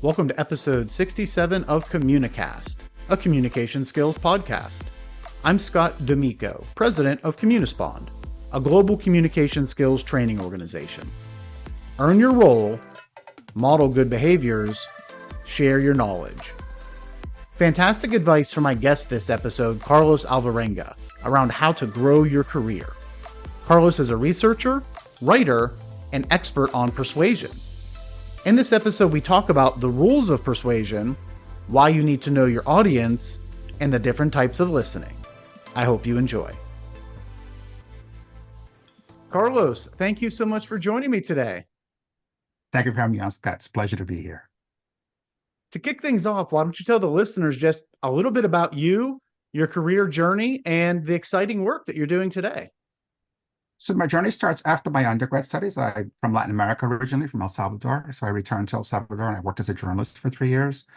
Welcome to episode 67 of Communicast, a communication skills podcast. I'm Scott D'Amico, president of Communispond, a global communication skills training organization. Earn your role, model good behaviors, share your knowledge. Fantastic advice from my guest this episode, Carlos Alvarenga, around how to grow your career. Carlos is a researcher, writer, and expert on persuasion. In this episode, we talk about the rules of persuasion, why you need to know your audience, and the different types of listening. I hope you enjoy. Carlos, thank you so much for joining me today. Thank you for having me on, Scott. It's a pleasure to be here. To kick things off, why don't you tell the listeners just a little bit about you, your career journey, and the exciting work that you're doing today? So my journey starts after my undergrad studies. I'm from Latin America originally, from El Salvador. So I returned to El Salvador and I worked as a journalist for 3 years.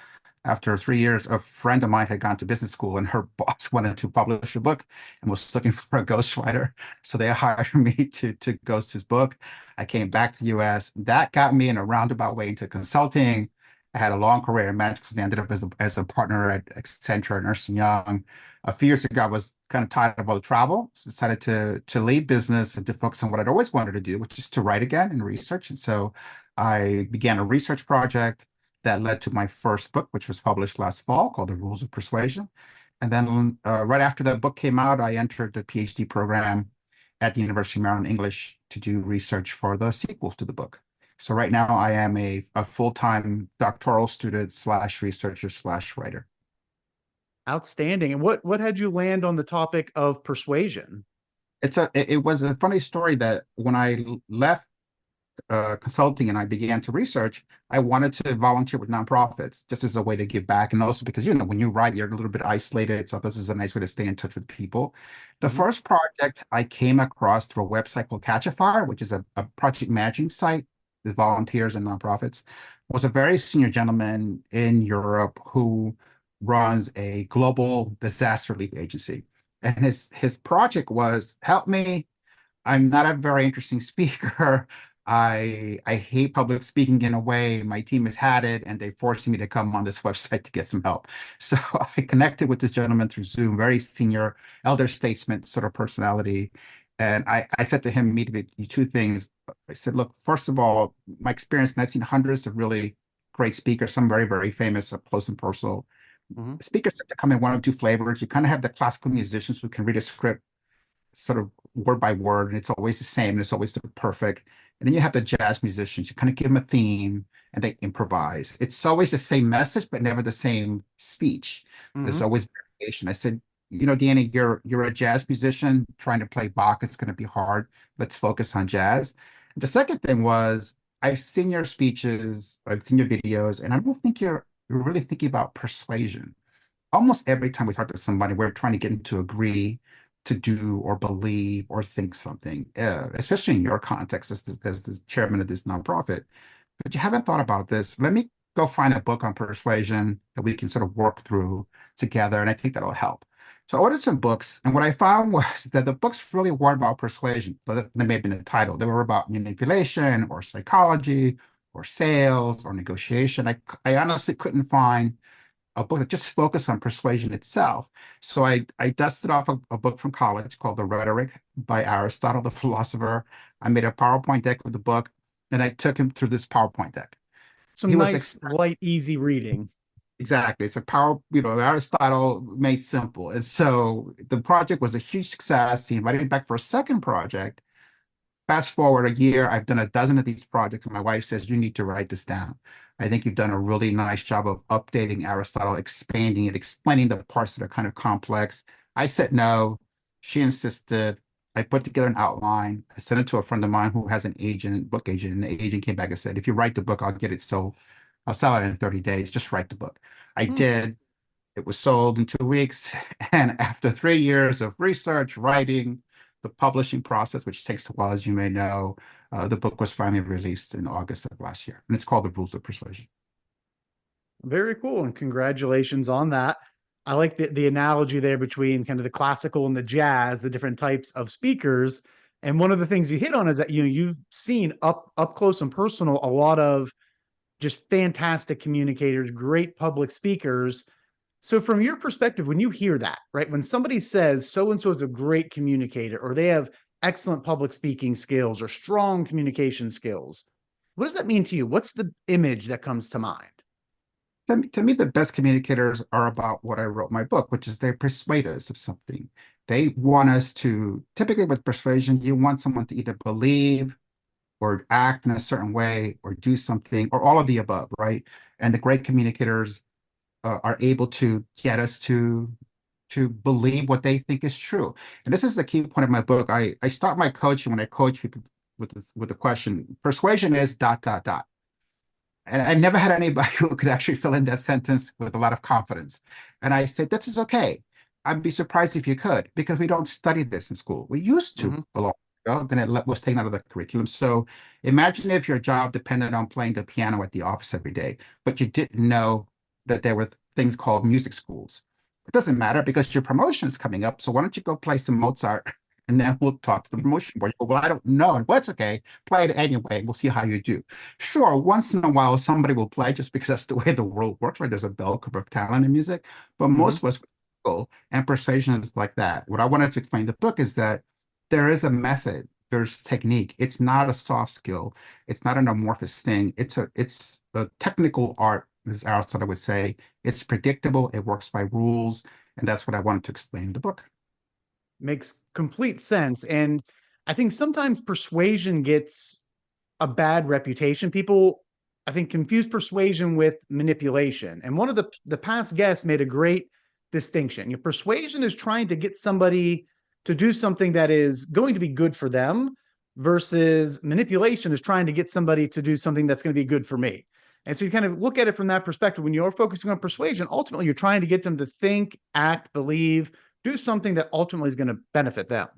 After 3 years, a friend of mine had gone to business school and her boss wanted to publish a book and was looking for a ghostwriter. So they hired me to ghost his book. I came back to the US. That got me in a roundabout way into consulting. I had a long career in management and ended up as a partner at Accenture and Ernst & Young. A few years ago, I was kind of tired of all the travel, so decided to leave business and to focus on what I'd always wanted to do, which is to write again and research. And so I began a research project that led to my first book, which was published last fall, called The Rules of Persuasion. And then right after that book came out, I entered the PhD program at the University of Maryland English to do research for the sequels to the book. So right now I am a full-time doctoral student / researcher / writer. Outstanding. And what had you land on the topic of persuasion? It was a funny story that when I left consulting and I began to research, I wanted to volunteer with nonprofits just as a way to give back. And also because, when you write, you're a little bit isolated. So this is a nice way to stay in touch with people. The first project I came across through a website called Catch a Fire, which is a project managing site with volunteers and nonprofits, was a very senior gentleman in Europe who runs a global disaster relief agency. And his project was, help me. I'm not a very interesting speaker. I hate public speaking in a way. My team has had it, and they forced me to come on this website to get some help. So I connected with this gentleman through Zoom, very senior, elder statesman sort of personality. And I said to him immediately two things. I said, look, first of all, my experience, and I've seen hundreds of really great speakers, some very, very famous, up close and personal. Speakers tend to come in one of two flavors. You kind of have the classical musicians who can read a script sort of word by word, and it's always the same, and it's always the perfect. And then you have the jazz musicians. You kind of give them a theme, and they improvise. It's always the same message, but never the same speech. There's always variation. I said, Danny, you're a jazz musician trying to play Bach. It's going to be hard. Let's focus on jazz. The second thing was, I've seen your speeches, I've seen your videos, and I don't think you're really thinking about persuasion. Almost every time we talk to somebody, we're trying to get them to agree to do or believe or think something, especially in your context as the chairman of this nonprofit. But you haven't thought about this. Let me go find a book on persuasion that we can sort of work through together, and I think that'll help. So I ordered some books, and what I found was that the books really weren't about persuasion. That may have been the title. They were about manipulation or psychology or sales or negotiation. I honestly couldn't find a book that just focused on persuasion itself. So I dusted off a book from college called The Rhetoric by Aristotle, the philosopher. I made a PowerPoint deck with the book, and I took him through this PowerPoint deck. Some nice, light, easy reading. Exactly. It's Aristotle made simple. And so the project was a huge success. He invited me back for a second project. Fast forward a year, I've done a dozen of these projects, and my wife says, you need to write this down. I think you've done a really nice job of updating Aristotle, expanding it, explaining the parts that are kind of complex. I said no. She insisted. I put together an outline. I sent it to a friend of mine who has an agent, book agent, and the agent came back and said, if you write the book, I'll get it sold. I'll sell it in 30 days. Just write the book. I did. It was sold in 2 weeks. And after 3 years of research, writing, the publishing process, which takes a while, as you may know, the book was finally released in August of last year, and it's called The Rules of Persuasion. Very cool, and congratulations on that. I like the analogy there between kind of the classical and the jazz, the different types of speakers. And one of the things you hit on is that you've seen up close and personal a lot of just fantastic communicators, great public speakers. So, from your perspective, when you hear that, right, when somebody says so and so is a great communicator, or they have excellent public speaking skills or strong communication skills, what does that mean to you? What's the image that comes to mind? To me, the best communicators are about what I wrote in my book, which is they persuade us of something. They want us to, typically with persuasion, you want someone to either believe or act in a certain way or do something or all of the above, right? And the great communicators are able to get us to believe what they think is true. And this is the key point of my book. I start my coaching when I coach people with the question, persuasion is dot, dot, dot. And I never had anybody who could actually fill in that sentence with a lot of confidence. And I said, this is okay. I'd be surprised if you could, because we don't study this in school. We used to Mm-hmm. a long ago, then it was taken out of the curriculum. So imagine if your job depended on playing the piano at the office every day, but you didn't know that there were things called music schools. It doesn't matter because your promotion is coming up. So why don't you go play some Mozart and then we'll talk to the promotion board. Well, I don't know. Well, it's okay. Play it anyway. We'll see how you do. Sure, once in a while, somebody will play just because that's the way the world works, right? There's a bell curve of talent in music. But Mm-hmm. most of us, and persuasion is like that. What I wanted to explain in the book is that there is a method, there's technique. It's not a soft skill. It's not an amorphous thing. It's a technical art, as Aristotle would say. It's predictable. It works by rules. And that's what I wanted to explain in the book. Makes complete sense. And I think sometimes persuasion gets a bad reputation. People, I think, confuse persuasion with manipulation. And one of the past guests made a great distinction. Persuasion is trying to get somebody to do something that is going to be good for them, versus manipulation is trying to get somebody to do something that's going to be good for me. And so you kind of look at it from that perspective. When you're focusing on persuasion, ultimately you're trying to get them to think, act, believe, do something that ultimately is going to benefit them.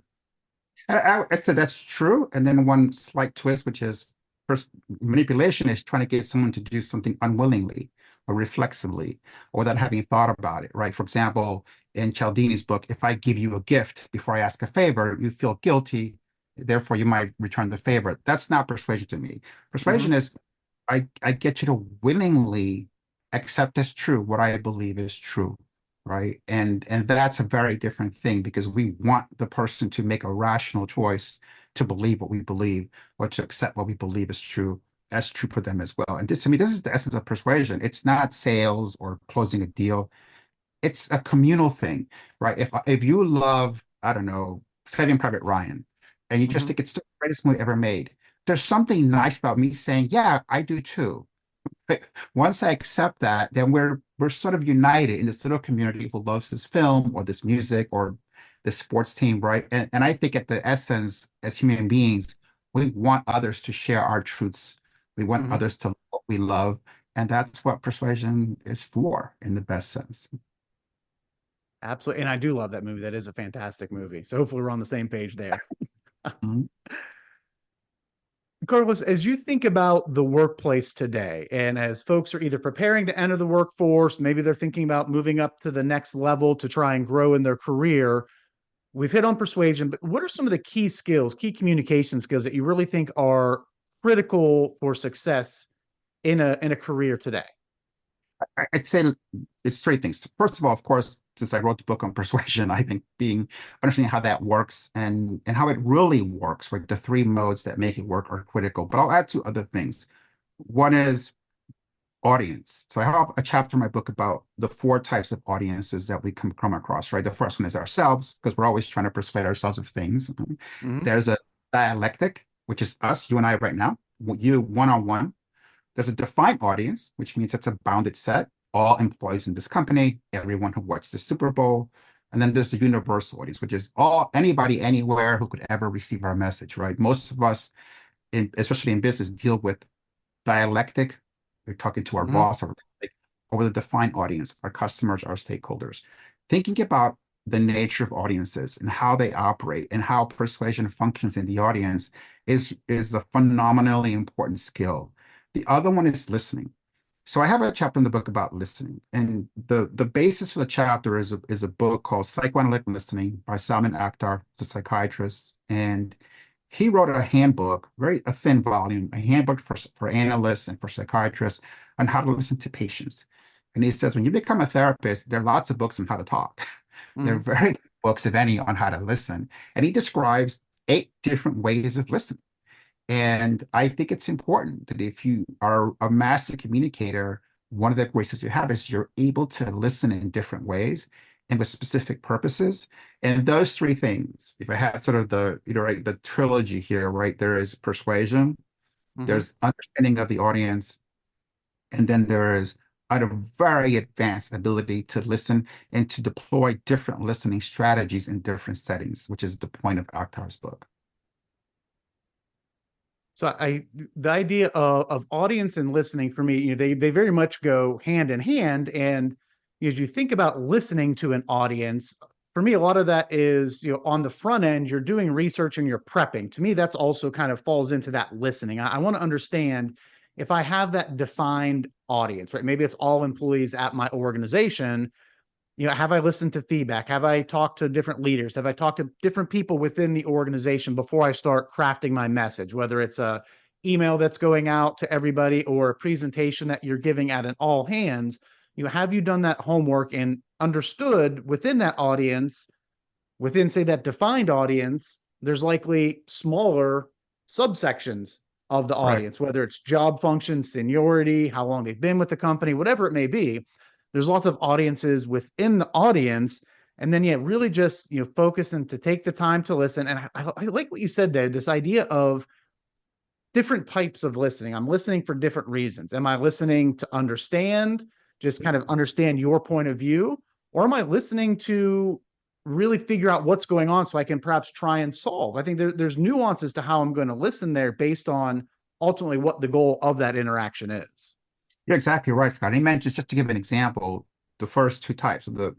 I said that's true. And then one slight twist, which is first, manipulation is trying to get someone to do something unwillingly or reflexively or without having thought about it, right? For example, in Cialdini's book, if I give you a gift before I ask a favor, you feel guilty. Therefore, you might return the favor. That's not persuasion to me. Persuasion Mm-hmm. is I get you to willingly accept as true what I believe is true, right? And that's a very different thing because we want the person to make a rational choice to believe what we believe or to accept what we believe is true as true for them as well. And this, to me, this is the essence of persuasion. It's not sales or closing a deal. It's a communal thing, right? If you love, I don't know, Saving Private Ryan, and you just Mm-hmm. think it's the greatest movie ever made, there's something nice about me saying, yeah, I do too. But once I accept that, then we're sort of united in this little community who loves this film or this music or this sports team, right? And I think at the essence, as human beings, we want others to share our truths. We want Mm-hmm. others to love what we love. And that's what persuasion is for in the best sense. Absolutely. And I do love that movie. That is a fantastic movie. So hopefully we're on the same page there. Mhm. Carlos, as you think about the workplace today, and as folks are either preparing to enter the workforce, maybe they're thinking about moving up to the next level to try and grow in their career, we've hit on persuasion, but what are some of the key skills, key communication skills that you really think are critical for success in a career today? I'd say it's three things. First of all, of course, since I wrote the book on persuasion, I think being understanding how that works and how it really works, right? The three modes that make it work are critical. But I'll add two other things. One is audience. So I have a chapter in my book about the four types of audiences that we come across, right? The first one is ourselves, because we're always trying to persuade ourselves of things. Mm-hmm. There's a dialectic, which is us, you and I right now, you one-on-one. There's a defined audience, which means it's a bounded set, all employees in this company, everyone who watched the Super Bowl. And then there's the universal audience, which is all anybody anywhere who could ever receive our message, right? Most of us, especially in business, deal with dialectic. We're talking to our Mm-hmm. boss or with a defined audience, our customers, our stakeholders. Thinking about the nature of audiences and how they operate and how persuasion functions in the audience is a phenomenally important skill. The other one is listening. So I have a chapter in the book about listening, and the basis for the chapter is a book called Psychoanalytic Listening by Salman Akhtar, the psychiatrist, and he wrote a handbook, a thin volume, a handbook for analysts and for psychiatrists on how to listen to patients. And he says, when you become a therapist, there are lots of books on how to talk. There are Mhm. very few books, if any, on how to listen. And he describes 8 different ways of listening. And I think it's important that if you are a master communicator, one of the graces you have is you're able to listen in different ways and with specific purposes. And those 3 things, if I had sort of right, the trilogy here, right, there is persuasion, Mhm. there's understanding of the audience, and then there is a very advanced ability to listen and to deploy different listening strategies in different settings, which is the point of Akhtar's book. So the idea of audience and listening for me, they very much go hand in hand. And as you think about listening to an audience, for me, a lot of that is, on the front end, you're doing research and you're prepping. To me, that's also kind of falls into that listening. I want to understand if I have that defined audience, right? Maybe it's all employees at my organization. Have I listened to feedback? Have I talked to different leaders? Have I talked to different people within the organization before I start crafting my message, whether it's a email that's going out to everybody or a presentation that you're giving at an all hands? Have you done that homework and understood within that audience, within, say, that defined audience, there's likely smaller subsections of the Right. audience, whether it's job function, seniority, how long they've been with the company, whatever it may be. There's lots of audiences within the audience. And then, yeah, really just, focus and to take the time to listen. And I like what you said there, this idea of different types of listening. I'm listening for different reasons. Am I listening to understand, just kind of understand your point of view? Or am I listening to really figure out what's going on so I can perhaps try and solve? I think there's nuances to how I'm going to listen there based on ultimately what the goal of that interaction is. You're exactly right, Scott. He mentions, just to give an example, the first 2 types. The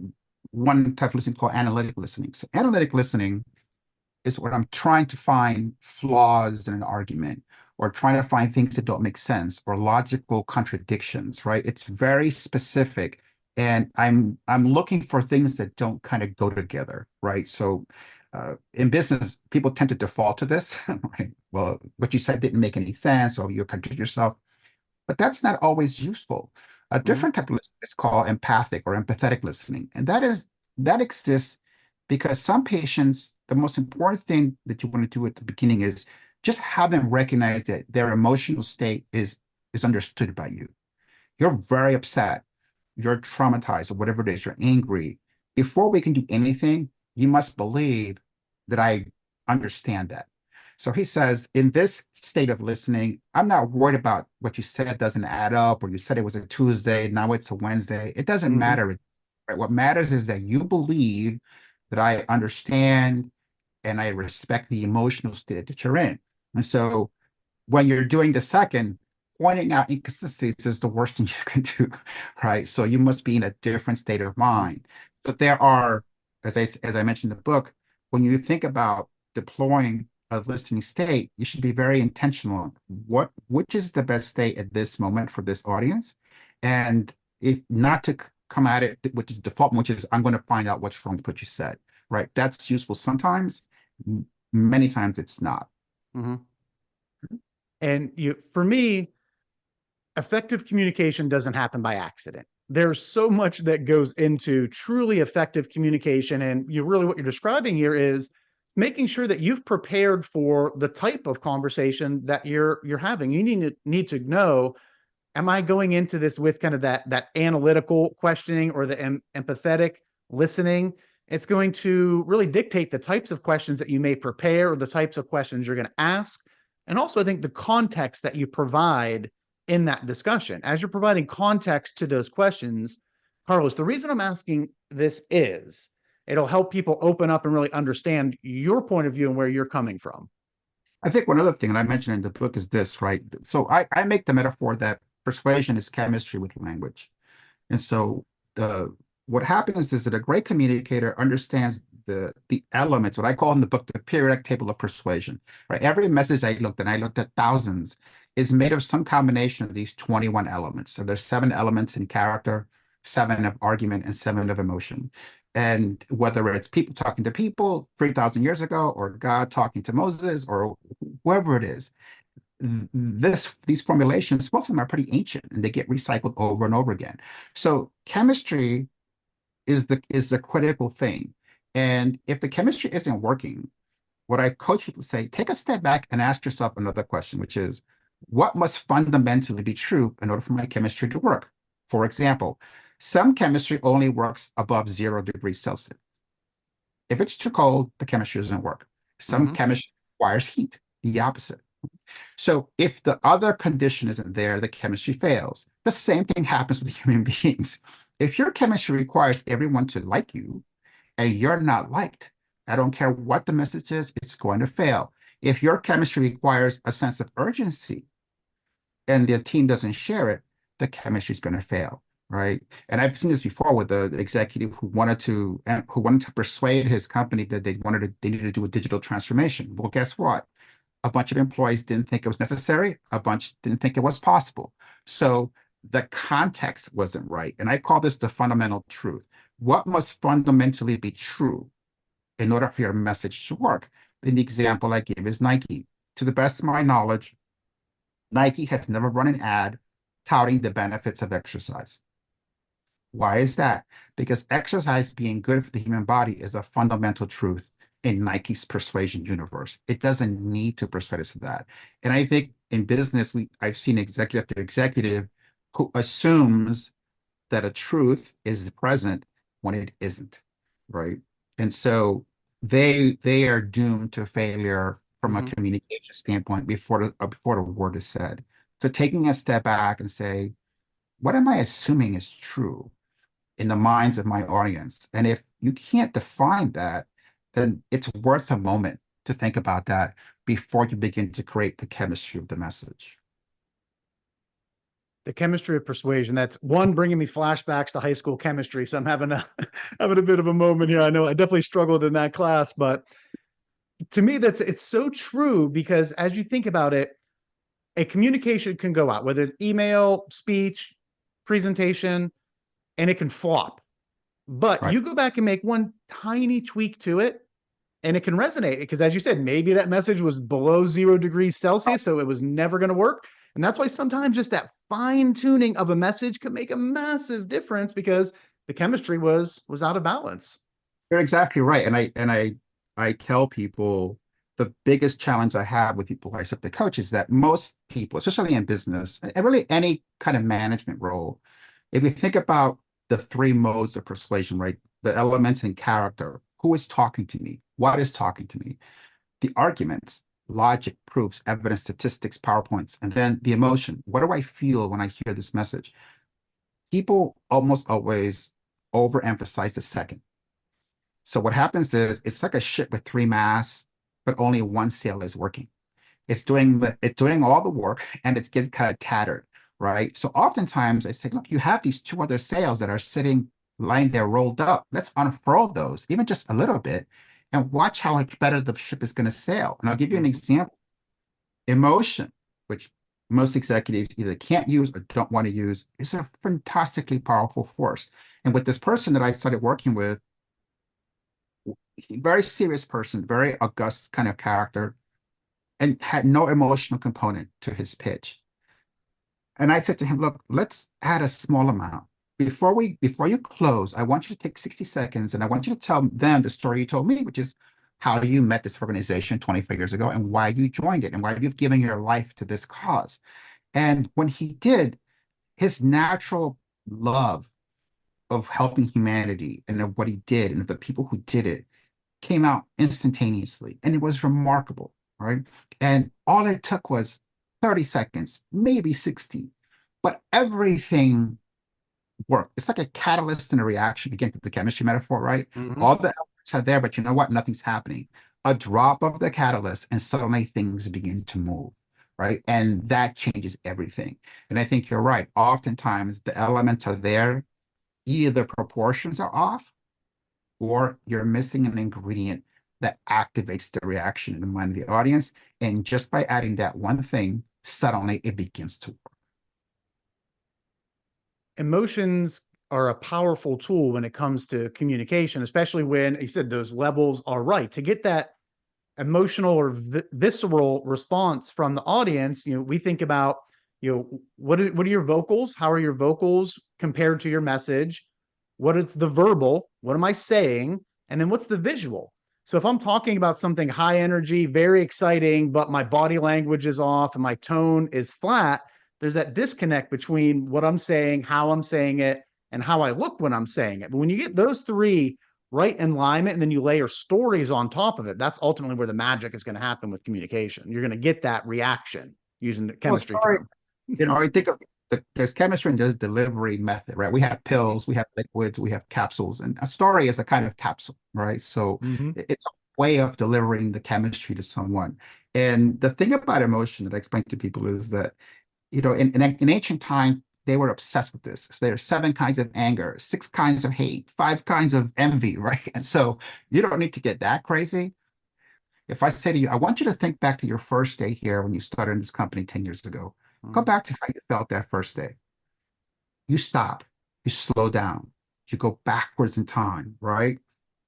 one type of listening called analytic listening. So analytic listening is when I'm trying to find flaws in an argument or trying to find things that don't make sense or logical contradictions, right? It's very specific. And I'm looking for things that don't kind of go together, right? So in business, people tend to default to this, right? Well, what you said didn't make any sense, or you contradict yourself, but that's not always useful. A Mhm. different type of listening is called empathic or empathetic listening. And that exists because some patients, the most important thing that you want to do at the beginning is just have them recognize that their emotional state is understood by you. You're very upset, you're traumatized, or whatever it is, you're angry. Before we can do anything, you must believe that I understand that. So he says, in this state of listening, I'm not worried about what you said doesn't add up, or you said it was a Tuesday, now it's a Wednesday. It doesn't Mhm. matter. Right? What matters is that you believe that I understand and I respect the emotional state that you're in. And so when you're doing the second, pointing out inconsistencies is the worst thing you can do, right? So you must be in a different state of mind. But there are, as I mentioned in the book, when you think about deploying a listening state, you should be very intentional. Which is the best state at this moment for this audience, and if not to come at it, which is default, which is I'm going to find out what's wrong with what you said, right? That's useful sometimes. Many times it's not. Mhm. And for me, effective communication doesn't happen by accident. There's so much that goes into truly effective communication. And what you're describing here is making sure that you've prepared for the type of conversation that you're having. You need to know, am I going into this with kind of that analytical questioning or the empathetic listening? It's going to really dictate the types of questions that you may prepare or the types of questions you're going to ask. And also, I think the context that you provide in that discussion. As you're providing context to those questions, Carlos, the reason I'm asking this is it'll help people open up and really understand your point of view and where you're coming from. I think one other thing, and I mentioned in the book, is this, right? So I make the metaphor that persuasion is chemistry with language. And so the what happens is that a great communicator understands the elements, what I call in the book, the periodic table of persuasion, right? Every message I looked at thousands, is made of some combination of these 21 elements. So there's 7 elements in character, 7 of argument, and 7 of emotion. And whether it's people talking to people 3,000 years ago, or God talking to Moses, or whoever it is, these formulations, most of them are pretty ancient and they get recycled over and over again. So chemistry is the critical thing. And if the chemistry isn't working, what I coach people to say, take a step back and ask yourself another question, which is, what must fundamentally be true in order for my chemistry to work? For example, some chemistry only works above 0 degrees Celsius. If it's too cold, the chemistry doesn't work. Some Mm-hmm. chemistry requires heat, the opposite. So if the other condition isn't there, the chemistry fails. The same thing happens with human beings. If your chemistry requires everyone to like you and you're not liked, I don't care what the message is, it's going to fail. If your chemistry requires a sense of urgency and the team doesn't share it, the chemistry is going to fail, right? And I've seen this before with the executive who wanted to persuade his company that they needed to do a digital transformation. Well, guess what? A bunch of employees didn't think it was necessary. A bunch didn't think it was possible. So the context wasn't right. And I call this the fundamental truth. What must fundamentally be true in order for your message to work? And the example I give is Nike. To the best of my knowledge, Nike has never run an ad touting the benefits of exercise. Why is that? Because exercise being good for the human body is a fundamental truth in Nike's persuasion universe. It doesn't need to persuade us of that. And I think in business, I've seen executive to executive who assumes that a truth is present when it isn't, right? And so they are doomed to failure from a Mm-hmm. communication standpoint before the word is said. So taking a step back and say, what am I assuming is true in the minds of my audience? And if you can't define that, then it's worth a moment to think about that before you begin to create the chemistry of the message. The chemistry of persuasion. That's one bringing me flashbacks to high school chemistry. So I'm having a having a bit of a moment here. I know I definitely struggled in that class, but to me, it's so true because as you think about it, a communication can go out, whether it's email, speech, presentation, and it can flop. But Right. you go back and make one tiny tweak to it, and it can resonate. Because as you said, maybe that message was below 0 degrees Celsius, so it was never going to work. And that's why sometimes just that fine tuning of a message can make a massive difference because the chemistry was out of balance. You're exactly right. And I tell people the biggest challenge I have with people who I serve to coach is that most people, especially in business and really any kind of management role, if you think about the three modes of persuasion, right? The elements and character, who is talking to me? What is talking to me? The arguments, logic, proofs, evidence, statistics, PowerPoints, and then the emotion. What do I feel when I hear this message? People almost always overemphasize the second. So what happens is it's like a ship with three masts, but only one sail is working. It's doing all the work and it's getting kind of tattered, right? So oftentimes I say, look, you have these two other sails that are sitting, lying there rolled up. Let's unfurl those, even just a little bit, and watch how much better the ship is going to sail. And I'll give you an example. Emotion, which most executives either can't use or don't want to use, is a fantastically powerful force. And with this person that I started working with, very serious person, very august kind of character, and had no emotional component to his pitch. And I said to him, look, let's add a small amount. Before you close, I want you to take 60 seconds and I want you to tell them the story you told me, which is how you met this organization 25 years ago and why you joined it and why you've given your life to this cause. And when he did, his natural love of helping humanity and of what he did and of the people who did it came out instantaneously. And it was remarkable, right? And all it took was 30 seconds, maybe 60, but everything worked. It's like a catalyst and a reaction, again, to the chemistry metaphor, right? Mm-hmm. All the elements are there, but you know what? Nothing's happening. A drop of the catalyst, and suddenly things begin to move, right? And that changes everything. And I think you're right. Oftentimes, the elements are there, either proportions are off, or you're missing an ingredient that activates the reaction in the mind of the audience. And just by adding that one thing, suddenly it begins to work. Emotions are a powerful tool when it comes to communication, especially when you said those levels are right. To get that emotional or visceral response from the audience, we think about, what are your vocals? How are your vocals compared to your message? What is the verbal? What am I saying? And then what's the visual? So if I'm talking about something high energy, very exciting, but my body language is off and my tone is flat, there's that disconnect between what I'm saying, how I'm saying it, and how I look when I'm saying it. But when you get those three right in alignment and then you layer stories on top of it, that's ultimately where the magic is going to happen with communication. You're going to get that reaction, using the Well, chemistry sorry, term. I think of there's chemistry and there's delivery method, right? We have pills, we have liquids, we have capsules, and a story is a kind of capsule, right? So Mm-hmm. it's a way of delivering the chemistry to someone. And the thing about emotion that I explain to people is that, in ancient times, they were obsessed with this. So there are 7 kinds of anger, 6 kinds of hate, 5 kinds of envy, right? And so you don't need to get that crazy. If I say to you, I want you to think back to your first day here when you started in this company 10 years ago, go back to how you felt that first day. You stop, you slow down, you go backwards in time, right?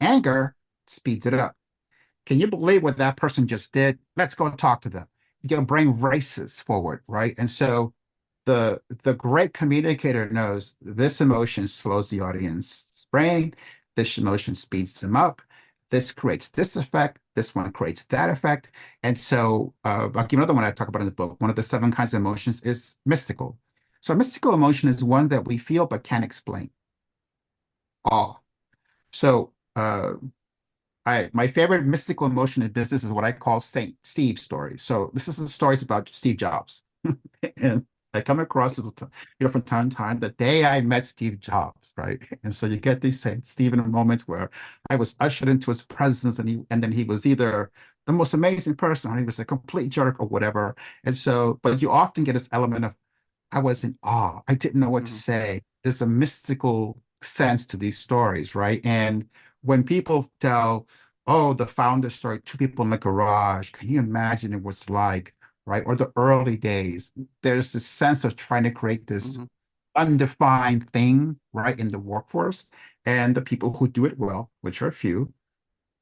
Anger speeds it up. Can you believe what that person just did? Let's go talk to them. Your brain races forward, right? And so the great communicator knows this emotion slows the audience's brain, this emotion speeds them up, this creates this effect, this one creates that effect. And so I'll give another one I talk about in the book. One of the 7 kinds of emotions is mystical. So a mystical emotion is one that we feel but can't explain. Awe. So my favorite mystical emotion in business is what I call Saint Steve stories. So this is the stories about Steve Jobs. And I come across this, from time to time, the day I met Steve Jobs, right? And so you get these Saint Stephen moments where I was ushered into his presence, and then he was either the most amazing person or he was a complete jerk or whatever. And so, but you often get this element of I was in awe. I didn't know what to Mm-hmm. say. There's a mystical sense to these stories, right? And when people tell, oh, the founder story, 2 people in the garage, can you imagine it was like, right? Or the early days, there's this sense of trying to create this Mm-hmm. undefined thing, right, in the workforce. And the people who do it well, which are few,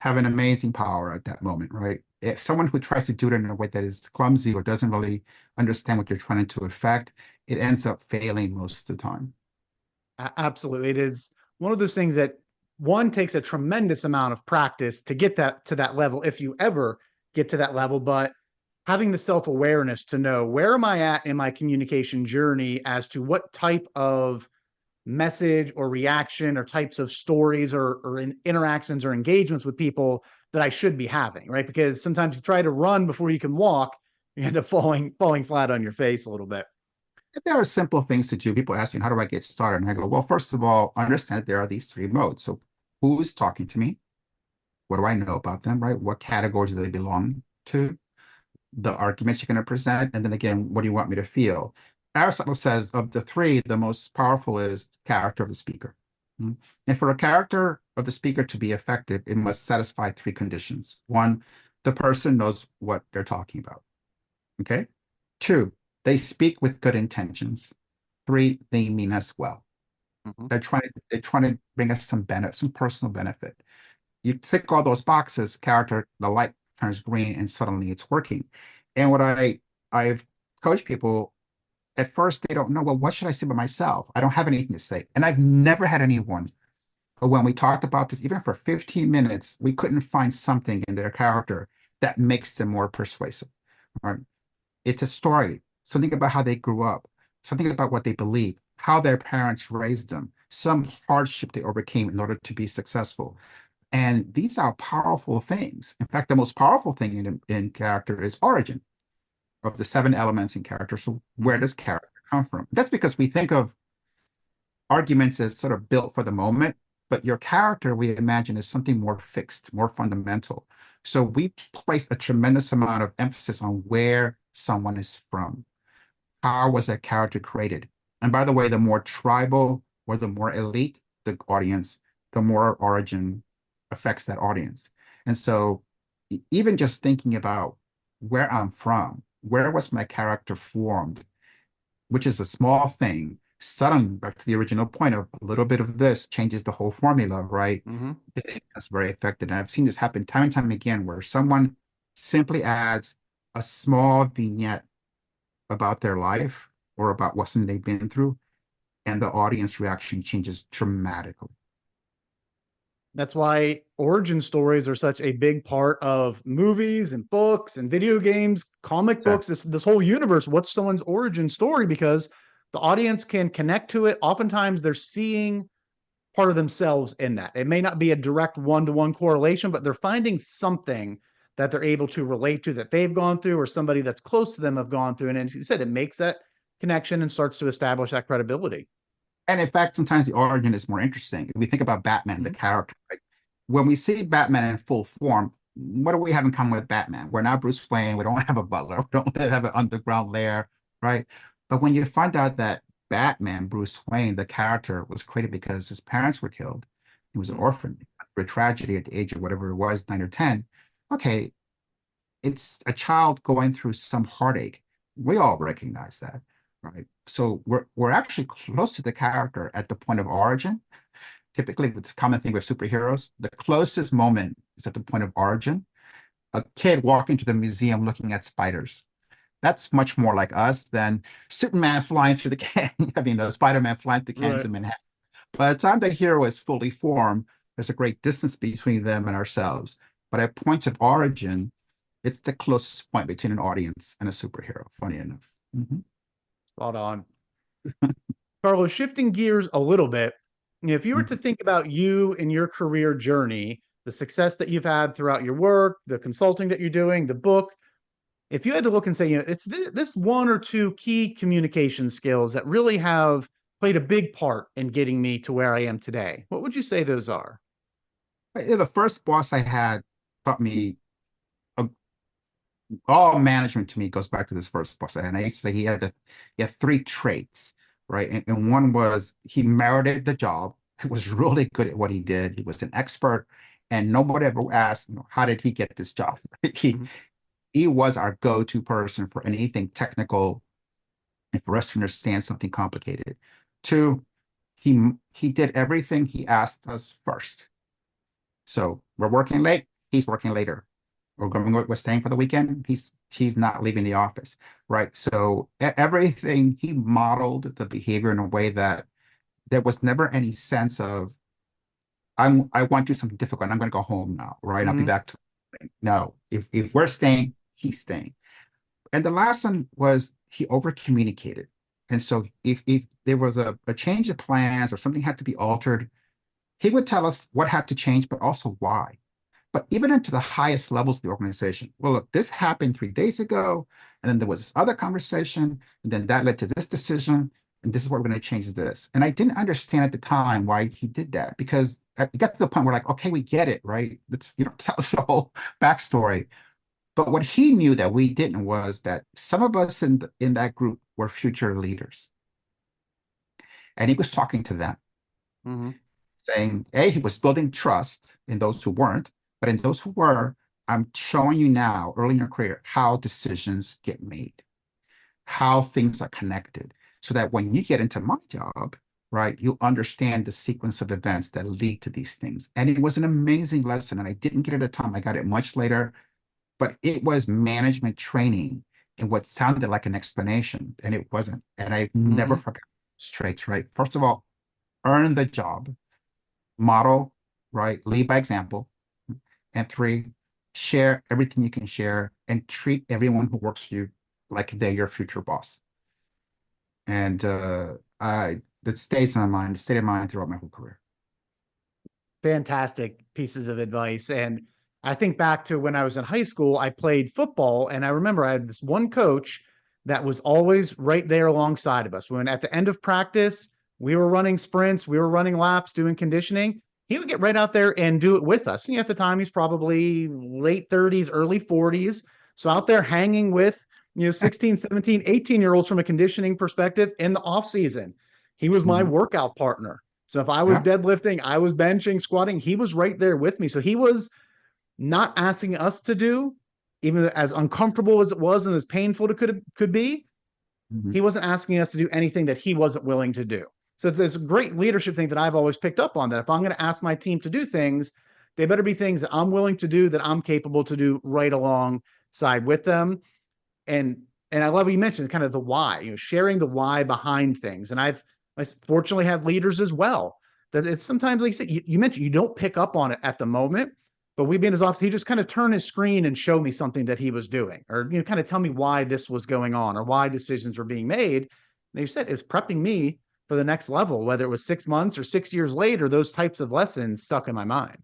have an amazing power at that moment, right? If someone who tries to do it in a way that is clumsy or doesn't really understand what you're trying to affect, it ends up failing most of the time. Absolutely. It is one of those things that one takes a tremendous amount of practice to get that to that level, if you ever get to that level. But having the self-awareness to know, where am I at in my communication journey as to what type of message or reaction or types of stories or interactions or engagements with people that I should be having, right? Because sometimes you try to run before you can walk, you end up falling flat on your face a little bit. There are simple things to do. People ask me, how do I get started? And I go, well, first of all, understand there are these 3 modes. So who's talking to me? What do I know about them, right? What categories do they belong to? The arguments you're going to present, and then again, what do you want me to feel? Aristotle says of the 3, the most powerful is character of the speaker. And for a character of the speaker to be effective, it must satisfy 3 conditions. 1, the person knows what they're talking about. Okay. 2, they speak with good intentions. 3, they mean us well. Mm-hmm. They're trying to bring us some benefit, some personal benefit. You tick all those boxes, character, the light turns green, and suddenly it's working. And what I've coached people, at first they don't know, well, what should I say about myself? I don't have anything to say. And I've never had anyone, but when we talked about this, even for 15 minutes, we couldn't find something in their character that makes them more persuasive. Right? It's a story, something about how they grew up, something about what they believe, how their parents raised them, some hardship they overcame in order to be successful. And these are powerful things. In fact, the most powerful thing in character is origin of the 7 elements in character. So where Mm-hmm. does character come from? That's because we think of arguments as sort of built for the moment, but your character, we imagine, is something more fixed, more fundamental. So we place a tremendous amount of emphasis on where someone is from. How was that character created? And by the way, the more tribal or the more elite the audience, the more origin affects that audience. And so even just thinking about where I'm from, where was my character formed, which is a small thing, Suddenly, back to the original point of a little bit of this changes the whole formula, right? Hmm. That's very effective. And I've seen this happen time and time again where someone simply adds a small vignette about their life or about what something they've been through, and the audience reaction changes dramatically. That's why origin stories are such a big part of movies and books and video games, comic Exactly. books, this whole universe. What's someone's origin story? Because the audience can connect to it. Oftentimes they're seeing part of themselves in that. It may not be a direct one-to-one correlation, but they're finding something that they're able to relate to that they've gone through or somebody that's close to them have gone through. And as you said, it makes that connection and starts to establish that credibility. And in fact, sometimes the origin is more interesting. If we think about Batman, the Mm-hmm. character, right? When we see Batman in full form, what do we have in common with Batman? We're not Bruce Wayne. We don't have a butler. We don't have an underground lair, right? But when you find out that Batman, Bruce Wayne, the character, was created because his parents were killed, he was an orphan through a tragedy at the age of whatever it was, 9 or 10. Okay, it's a child going through some heartache. We all recognize that, right? So we're actually close to the character at the point of origin. Typically, it's a common thing with superheroes. The closest moment is at the point of origin. A kid walking to the museum looking at spiders. That's much more like us than Superman flying through the canyon. I mean, Spider-Man flying through the canyons Right. of Manhattan. By the time the hero is fully formed, there's a great distance between them and ourselves. But at points of origin, it's the closest point between an audience and a superhero, funny enough. Mhm. Spot on. Carlos, shifting gears a little bit, if you were to Mhm. think about you and your career journey, the success that you've had throughout your work, the consulting that you're doing, the book, if you had to look and say, it's this one or two key communication skills that really have played a big part in getting me to where I am today, what would you say those are? The first boss I had taught me uh, all management to me goes back to this first boss. And I used to say he had three traits, right? And one was he merited the job. He was really good at what he did. He was an expert, and nobody ever asked, how did he get this job? He Mhm. he was our go-to person for anything technical and for us to understand something complicated. Two, he did everything he asked us first. So we're working late, he's working later. We're staying for the weekend, he's not leaving the office, right? So everything he modeled the behavior in a way that there was never any sense of I want to do something difficult. I'm going to go home now, right? I'll be Mhm. back to no. If we're staying, he's staying. And the last one was he over communicated. And so if there was a change of plans or something had to be altered, he would tell us what had to change, but also why. But even into the highest levels of the organization, well, look, this happened 3 days ago, and then there was this other conversation, and then that led to this decision, and this is what we're going to change this. And I didn't understand at the time why he did that because it got to the point where like, okay, we get it, right? Let's tell us the whole backstory. But what he knew that we didn't was that some of us in that group were future leaders, and he was talking to them Mhm. saying, hey, he was building trust in those who weren't, but in those who were, I'm showing you now, early in your career, how decisions get made, how things are connected, so that when you get into my job, right, you understand the sequence of events that lead to these things. And it was an amazing lesson. And I didn't get it at the time. I got it much later, but it was management training in what sounded like an explanation, and it wasn't. And I never Mhm. forgot those traits, right? First of all, earn the job, model, right? Lead by example. And three, share everything you can share and treat everyone who works for you like they're your future boss. And I that stays in my mind, it stayed in my mind throughout my whole career. Fantastic pieces of advice. And I think back to when I was in high school, I played football, and I remember I had this one coach that was always right there alongside of us. When at the end of practice, we were running sprints, we were running laps, doing conditioning. He would get right out there and do it with us. And at the time, he's probably late 30s, early 40s. So out there hanging with, 16, 17, 18-year-olds from a conditioning perspective in the off season. He was my Mhm. workout partner. So if I was Yeah. deadlifting, I was benching, squatting, he was right there with me. So he was not asking us to do, even as uncomfortable as it was and as painful it could be, Mhm. He wasn't asking us to do anything that he wasn't willing to do. So it's this great leadership thing that I've always picked up on, that if I'm going to ask my team to do things, they better be things that I'm willing to do, that I'm capable to do right alongside with them. And I love what you mentioned, kind of the why, sharing the why behind things. And I fortunately have leaders as well, that it's sometimes, like you said, you mentioned, you don't pick up on it at the moment, but we be in his office, he just kind of turn his screen and show me something that he was doing, or kind of tell me why this was going on, or why decisions were being made. And you said it's prepping me for the next level, whether it was 6 months or 6 years later. Those types of lessons stuck in my mind.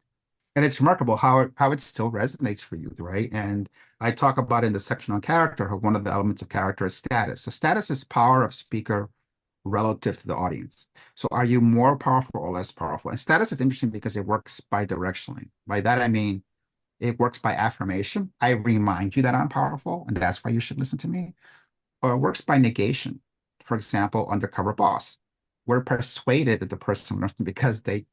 And it's remarkable how it still resonates for you, right? And I talk about in the section on character, how one of the elements of character is status. So status is power of speaker relative to the audience. So are you more powerful or less powerful? And status is interesting because it works bi-directionally. By that, I mean, it works by affirmation. I remind you that I'm powerful, and that's why you should listen to me. Or it works by negation. For example, undercover boss. We're persuaded that the person learned because they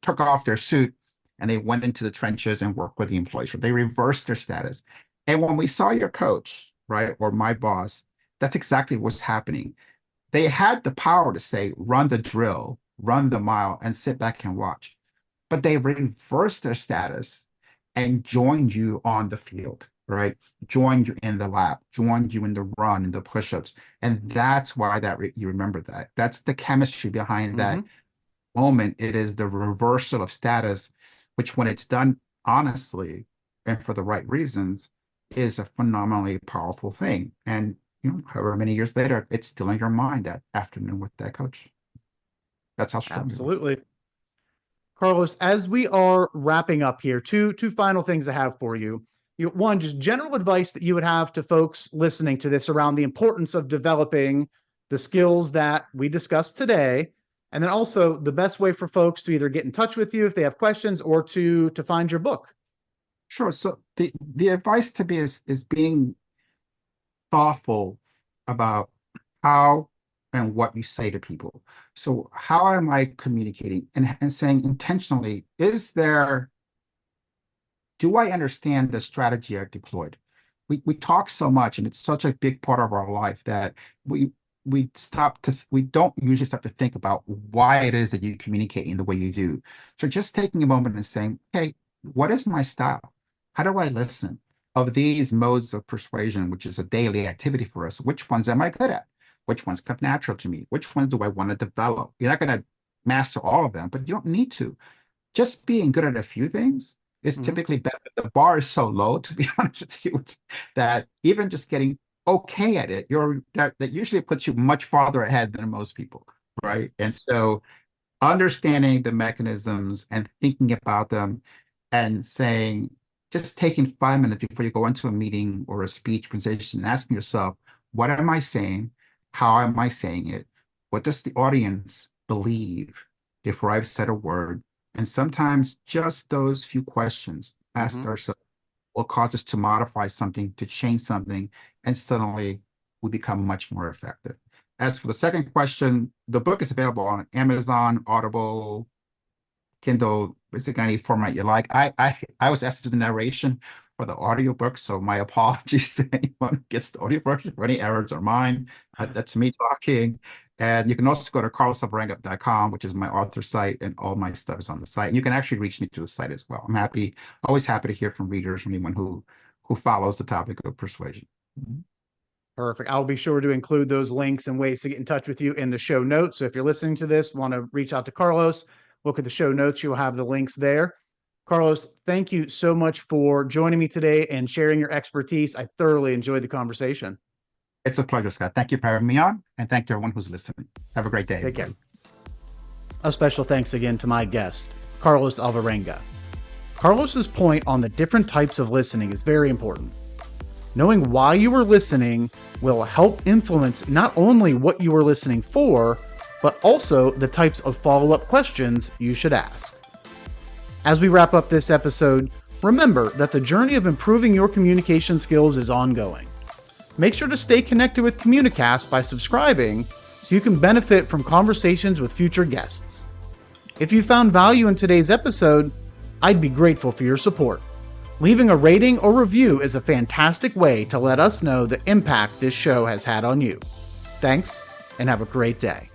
took off their suit and they went into the trenches and worked with the employees. So they reversed their status. And when we saw your coach, right, or my boss, that's exactly what's happening. They had the power to say, run the drill, run the mile, and sit back and watch. But they reversed their status and joined you on the field, right? Joined you in the lap, joined you in the run, in the push-ups. And that's why you remember that. That's the chemistry behind that moment. It is the reversal of status, which when it's done honestly and for the right reasons, is a phenomenally powerful thing. And however many years later, it's still in your mind that afternoon with that coach. That's how strong it was. Absolutely. Carlos, as we are wrapping up here, two final things I have for you. One, just general advice that you would have to folks listening to this around the importance of developing the skills that we discussed today. And then also the best way for folks to either get in touch with you if they have questions, or to find your book. Sure. So the advice to me is being thoughtful about how and what you say to people. So how am I communicating, and saying intentionally, do I understand the strategy I've deployed? We talk so much, and it's such a big part of our life that we don't usually stop to think about why it is that you communicate in the way you do. So just taking a moment and saying, okay, what is my style? How do I listen? Of these modes of persuasion, which is a daily activity for us, which ones am I good at? Which ones come natural to me? Which ones do I want to develop? You're not going to master all of them, but you don't need to. Just being good at a few things is typically better. The bar is so low, to be honest with you, that even just getting okay at it, that usually puts you much farther ahead than most people, right? And so understanding the mechanisms and thinking about them, and saying, just taking 5 minutes before you go into a meeting or a speech presentation, and asking yourself, what am I saying? How am I saying it? What does the audience believe before I've said a word? And sometimes just those few questions asked ourselves will cause us to modify something, to change something, and suddenly we become much more effective. As for the second question, the book is available on Amazon, Audible, Kindle, basically any format you like. I was asked to do the narration for the audiobook, so my apologies to anyone who gets the audio version. For any errors are mine. That's me talking. And you can also go to carlosalvarenga.com, which is my author site, and all my stuff is on the site. And you can actually reach me through the site as well. I'm always happy to hear from readers, from anyone who follows the topic of persuasion. Perfect. I'll be sure to include those links and ways to get in touch with you in the show notes. So if you're listening to this, want to reach out to Carlos, look at the show notes. You'll have the links there. Carlos, thank you so much for joining me today and sharing your expertise. I thoroughly enjoyed the conversation. It's a pleasure, Scott. Thank you for having me on, and thank you everyone who's listening. Have a great day. Take care. A special thanks again to my guest, Carlos Alvarenga. Carlos's point on the different types of listening is very important. Knowing why you are listening will help influence not only what you are listening for, but also the types of follow-up questions you should ask. As we wrap up this episode, remember that the journey of improving your communication skills is ongoing. Make sure to stay connected with Communicast by subscribing so you can benefit from conversations with future guests. If you found value in today's episode, I'd be grateful for your support. Leaving a rating or review is a fantastic way to let us know the impact this show has had on you. Thanks, and have a great day.